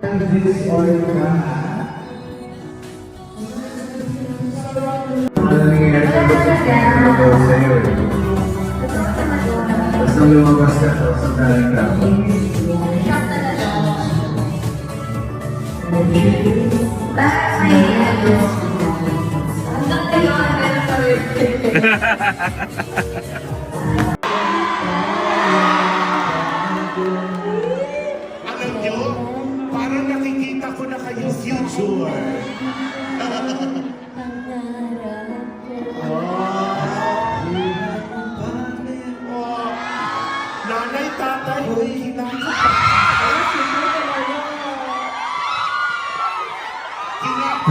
This or that. Ano nangyayari sa bago sa'yo eh. Tapos nung lumabas ka, tapos ang dalang ka. Bakit may ano? Hanggang ngayon, meron pa rin. Alam nyo, parang nakikita ko na kayo future. Nanay, tatay, hoy, hinang ko.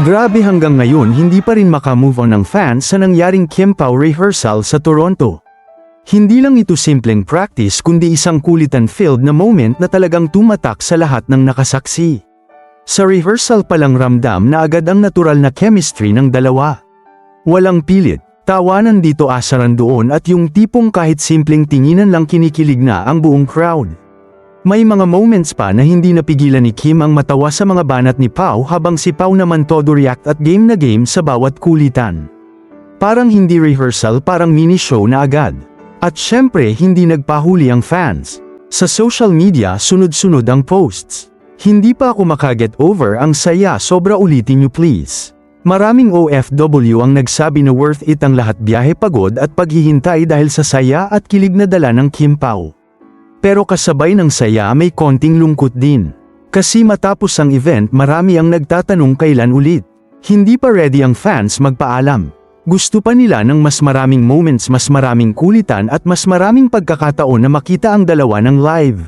Grabe hanggang ngayon hindi pa rin makamove on ng fans sa nangyaring Kim Pao rehearsal sa Toronto. Hindi lang ito simpleng practice kundi isang kulitan-filled na moment na talagang tumatak sa lahat ng nakasaksi. Sa rehearsal palang ramdam na agad ang natural na chemistry ng dalawa. Walang pilit, tawanan dito asaran doon at yung tipong kahit simpleng tinginan lang kinikilig na ang buong crowd. May mga moments pa na hindi napigilan ni Kim ang matawa sa mga banat ni Pao habang si Pao naman todo react at game na game sa bawat kulitan. Parang hindi rehearsal, parang mini show na agad. At syempre hindi nagpahuli ang fans. Sa social media sunod-sunod ang posts. Hindi pa ako makaget over ang saya, sobra, ulitin niyo please. Maraming OFW ang nagsabi na worth it ang lahat, biyahe, pagod at paghihintay dahil sa saya at kilig na dala ng Kim Pao. Pero kasabay ng saya may konting lungkot din. Kasi matapos ang event marami ang nagtatanong kailan ulit. Hindi pa ready ang fans magpaalam. Gusto pa nila ng mas maraming moments, mas maraming kulitan at mas maraming pagkakataon na makita ang dalawa ng live.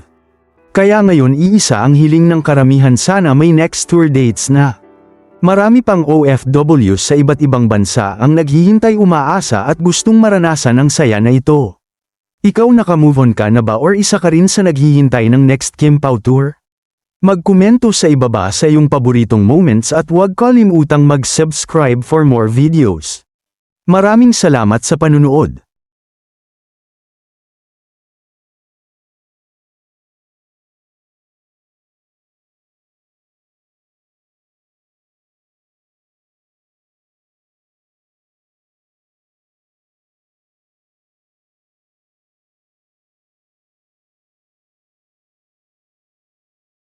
Kaya ngayon iisa ang hiling ng karamihan, sana may next tour dates na. Marami pang OFW sa iba't ibang bansa ang naghihintay, umaasa at gustong maranasan ang saya na ito. Ikaw, naka-move on ka na ba or isa ka rin sa naghihintay ng next Kim Pao tour? Magkomento sa ibaba sa iyong paboritong moments at huwag kalimutang mag-subscribe for more videos. Maraming salamat sa panunood.